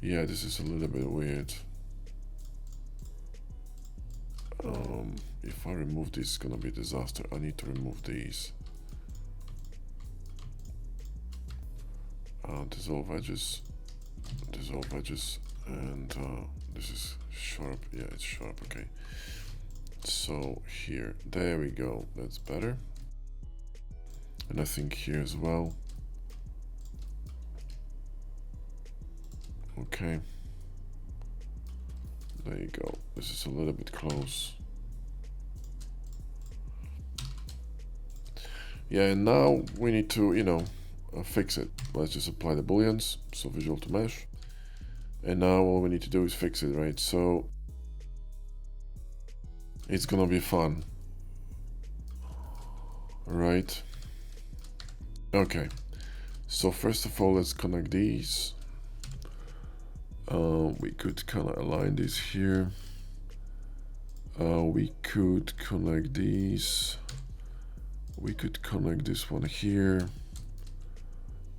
Yeah, this is a little bit weird. If I remove this, it's gonna be a disaster. I need to remove these. Dissolve edges, and this is sharp. Yeah, it's sharp. Okay. So here, there we go. That's better. And I think here as well. Okay. There you go. This is a little bit close. Yeah, and now we need to, you know, fix it. Let's just apply the booleans, so visual to mesh. And now all we need to do is fix it, right? So it's gonna be fun. Right? Okay. So first of all, let's connect these. We could kind of align this here. We could connect these. We could connect this one here.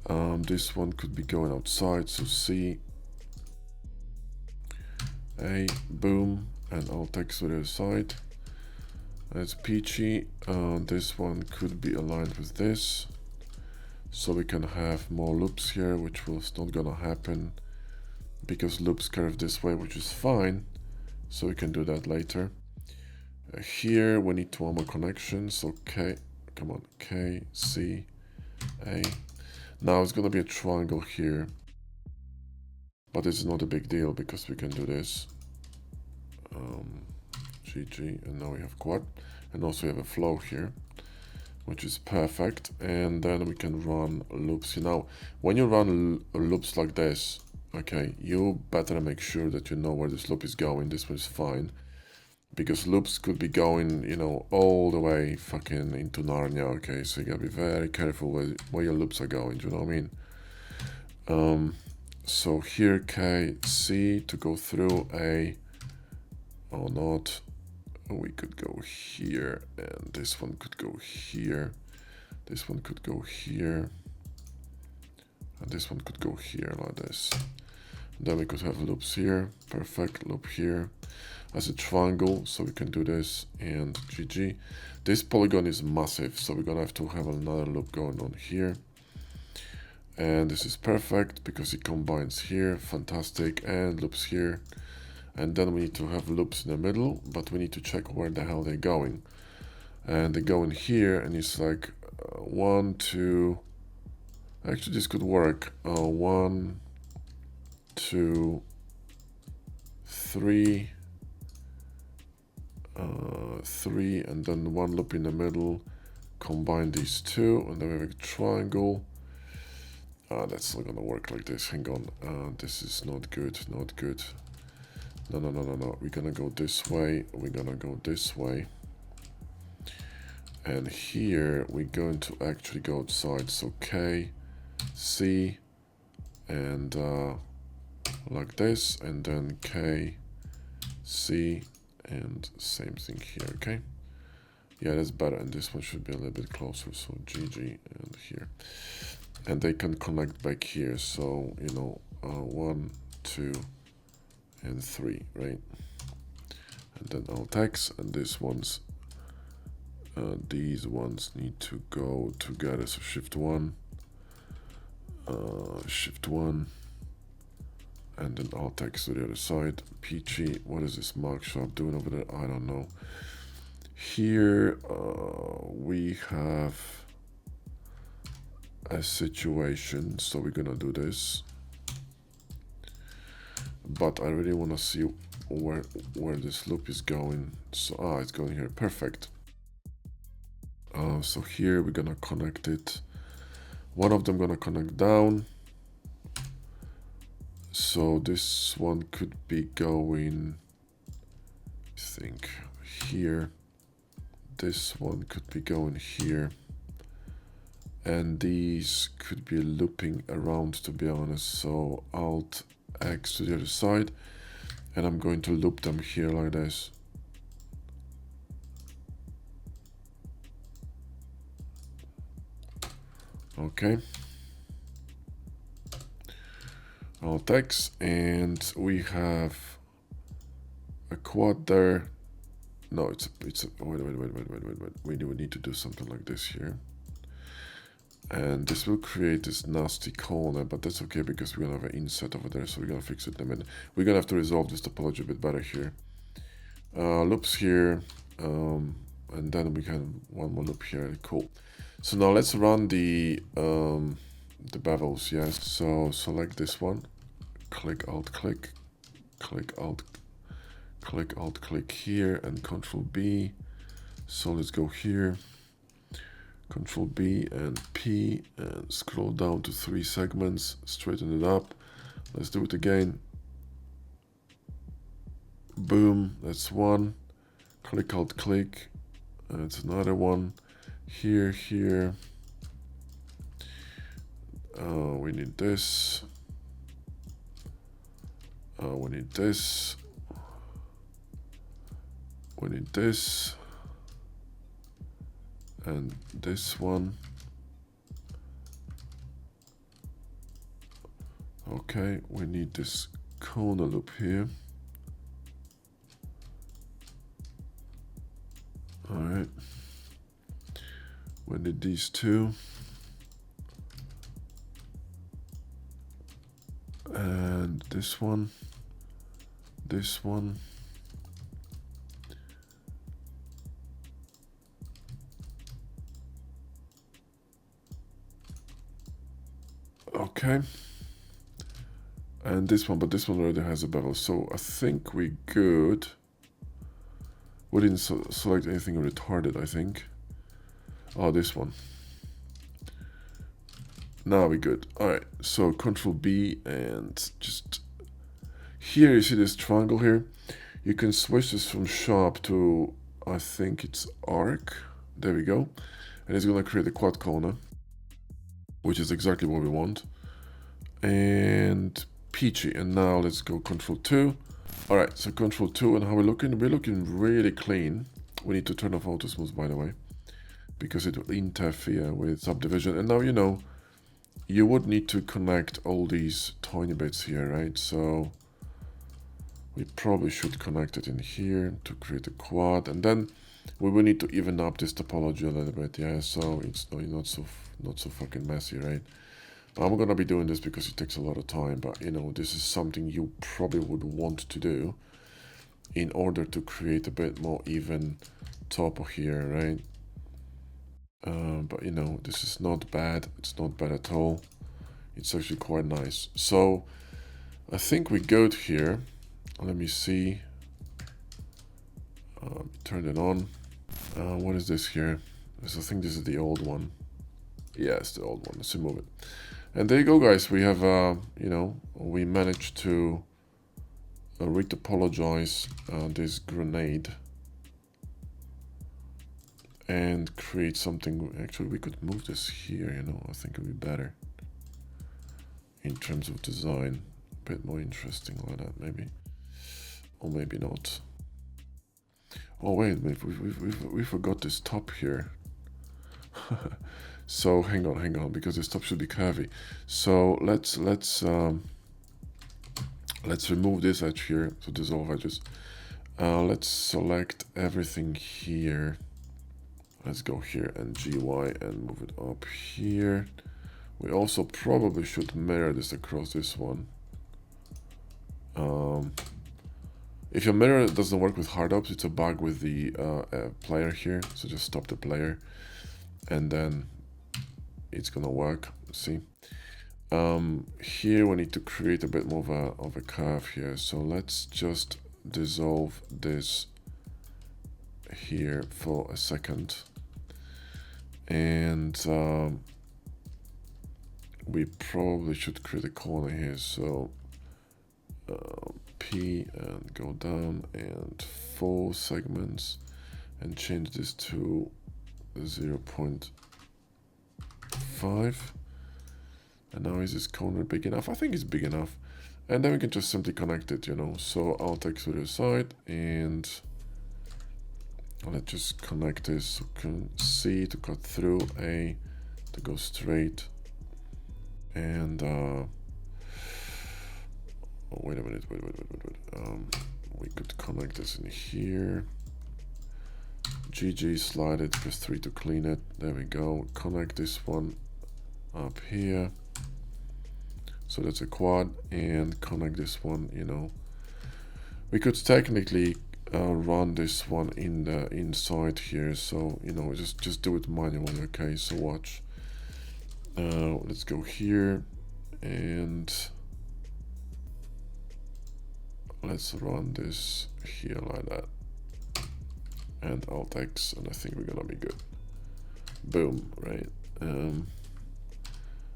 This one could be going outside, so C, A, boom, and I'll text to the other side. That's peachy. This one could be aligned with this, so we can have more loops here, which was not gonna happen because loops curve this way, which is fine, so we can do that later. Here we need 2 more connections. Okay, come on, K, C, A. Now it's gonna be a triangle here, but it's not a big deal because we can do this. GG, and now we have quad, and also we have a flow here, which is perfect. And then we can run loops. Now, when you run loops like this, okay, you better make sure that you know where this loop is going. This one is fine, because loops could be going, you know, all the way fucking into Narnia, okay? So you gotta be very careful where your loops are going, do you know what I mean? So here, K, C to go through A, or not. We could go here, and this one could go here. This one could go here. And this one could go here like this. And then we could have loops here. Perfect, loop here. As a triangle, so we can do this, and GG. This polygon is massive, so we're gonna have to have another loop going on here. And this is perfect because it combines here, fantastic, and loops here. And then we need to have loops in the middle, but we need to check where the hell they're going. And they go in here, and it's like 1, 2. Actually, this could work. 1, 2, 3, 3, and then one loop in the middle. Combine these two, and then we have a triangle. That's not gonna work like this. Hang on. This is not good. Not good. No. We're gonna go this way. We're gonna go this way. And here we're going to actually go outside. So K, C, and like this, and then K, C, and same thing here. Okay. Yeah, that's better. And this one should be a little bit closer. So GG and here. And they can connect back here. So, you know, 1, 2, and 3, right? And then alt X, and these ones need to go together. So shift 1, and then alt X to the other side. Peachy, what is this mark sharp doing over there? I don't know. Here we have a situation, so we're gonna do this. But I really want to see where this loop is going. So it's going here. Perfect. So here we're gonna connect it. One of them gonna connect down. So this one could be going, I think, here. This one could be going here. And these could be looping around, to be honest. So alt X to the other side, and I'm going to loop them here like this. Okay. Alt X, and we have a quad there. No, it's a wait. We need to do something like this here. And this will create this nasty corner, but that's okay because we're gonna have an inset over there, so we're gonna fix it in a minute. We're gonna have to resolve this topology a bit better here. Loops here, and then we can one more loop here. Cool. So now let's run the bevels. Yes. So select this one, click Alt click, click Alt click here, and Control B. So let's go here. Control B and P, and scroll down to 3 segments, straighten it up. Let's do it again. Boom, that's one. Click Alt click, that's another one. Here. We need this. We need this. We need this. And this one. Okay, we need this corner loop here. All right. We need these two. And this one. This one. Okay. And this one, but this one already has a bevel. So I think we good. We didn't select anything retarded, I think. Oh, this one. Now we good. Alright, so Control B and just... Here, you see this triangle here? You can switch this from sharp to, I think it's arc. There we go. And it's gonna create a quad corner, which is exactly what we want. And peachy. And now let's go Control 2. Alright, so Control 2, and how we're looking? We're looking really clean. We need to turn off auto smooth, by the way, because it will interfere with subdivision. And now, you know, you would need to connect all these tiny bits here, right? So we probably should connect it in here to create a quad, and then we will need to even up this topology a little bit, yeah, so it's not so fucking messy, right? I'm gonna be doing this because it takes a lot of time, but you know, this is something you probably would want to do in order to create a bit more even topo here, right? But you know, this is not bad. It's not bad at all. It's actually quite nice. So I think we go to here. Let me see. Turn it on. What is this here? So I think this is the old one. Yeah, it's the old one. Let's remove it. And there you go, guys. We have, you know, we managed to retopologize this grenade and create something. Actually, we could move this here, you know. I think it would be better in terms of design. A bit more interesting like that, maybe. Or maybe not. Oh, wait a minute. We forgot this top here. So hang on, because this top should be curvy. So let's remove this edge here, so dissolve edges. Let's select everything here. Let's go here and GY and move it up here. We also probably should mirror this across this one. If your mirror doesn't work with hard ups, it's a bug with the player here. So just stop the player, and then it's gonna work. See, here we need to create a bit more of a curve here. So let's just dissolve this here for a second, and we probably should create a corner here. So P and go down and 4 segments and change this to 0.5. And now is this corner big enough? I think it's big enough. And then we can just simply connect it, you know. So I'll take to the side and let's just connect this. So C to cut through, A to go straight, and oh, wait a minute, wait. We could connect this in here. GG, slide it, press 3 to clean it. There we go. Connect this one up here. So that's a quad, and connect this one, you know. We could technically run this one in the inside here. So, you know, just do it manually, okay? So watch. Let's go here and let's run this here like that, and Alt X, and I think we're gonna be good. Boom, right? And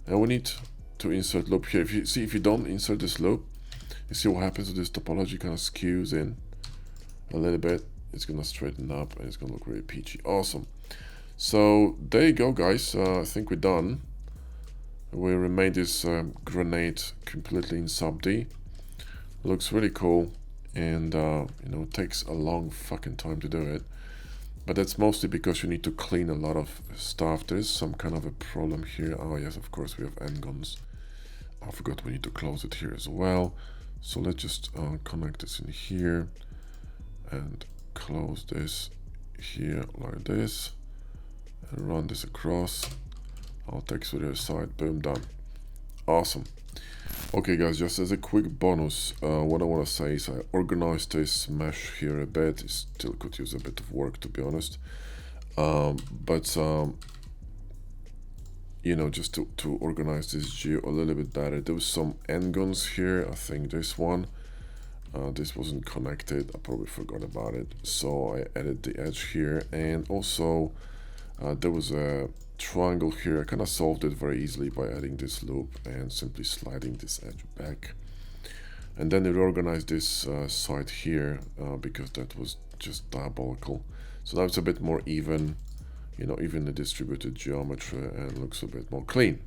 we need to insert loop here. If you don't insert this loop, you see what happens to this topology, kind of skews in a little bit. It's gonna straighten up and it's gonna look really peachy. Awesome. So there you go, guys. I think we're done. We remade this grenade completely in SUBD. Looks really cool, and you know, it takes a long fucking time to do it, but that's mostly because you need to clean a lot of stuff. There's some kind of a problem here. Oh yes, of course we have NGONs. I forgot we need to close it here as well. So let's just connect this in here and close this here like this and run this across. I'll take to the other side. Boom, done. Awesome. Okay, guys, just as a quick bonus, what I want to say is I organized this mesh here a bit. It still could use a bit of work, to be honest. you know, just to organize this geo a little bit better. There was some NGONs here. I think this one, this wasn't connected. I probably forgot about it. So I added the edge here, and also there was a triangle here. I kind of solved it very easily by adding this loop and simply sliding this edge back. And then reorganize this side here because that was just diabolical. So now it's a bit more even, you know, evenly distributed geometry, and looks a bit more clean.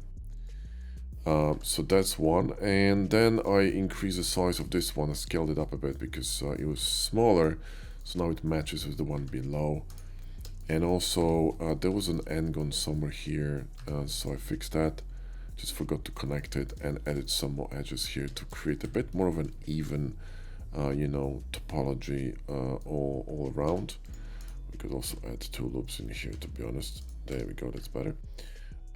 So that's one. And then I increased the size of this one. I scaled it up a bit because it was smaller. So now it matches with the one below. And also there was an NGON somewhere here, so I fixed that. Just forgot to connect it and added some more edges here to create a bit more of an even, you know, topology all around. We could also add 2 loops in here, to be honest. There we go, that's better.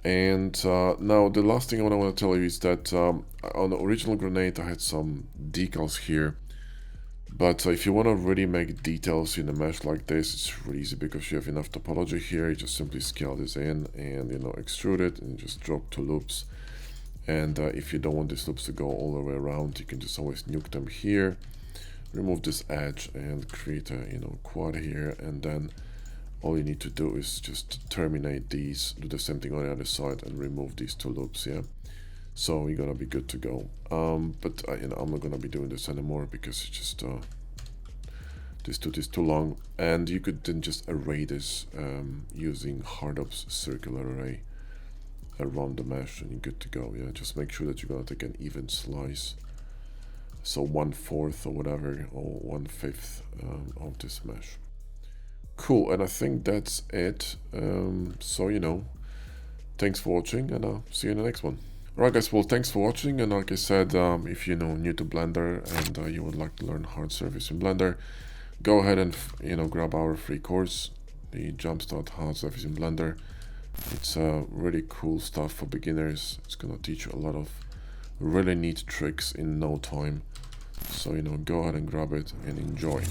And now the last thing I want to tell you is that on the original grenade I had some decals here. But if you want to really make details in a mesh like this, it's really easy because you have enough topology here. You just simply scale this in and, you know, extrude it and just drop 2 loops. And if you don't want these loops to go all the way around, you can just always nuke them here, remove this edge and create a, you know, quad here. And then all you need to do is just terminate these, do the same thing on the other side and remove these 2 loops, yeah. So you're gonna be good to go. But you know, I'm not gonna be doing this anymore because it's just this tooth is too long. And you could then just array this using Hardop's circular array around the mesh, and you're good to go. Yeah, just make sure that you're gonna take an even slice, so 1/4 or whatever, or 1/5 of this mesh. Cool, and I think that's it. So, you know, thanks for watching, and I'll see you in the next one. Alright guys, well, thanks for watching, and like I said, if you're new to Blender and you would like to learn hard surface in Blender, go ahead and, you know, grab our free course, the Jumpstart Hard Surface in Blender. It's really cool stuff for beginners. It's gonna teach you a lot of really neat tricks in no time. So, you know, go ahead and grab it and enjoy.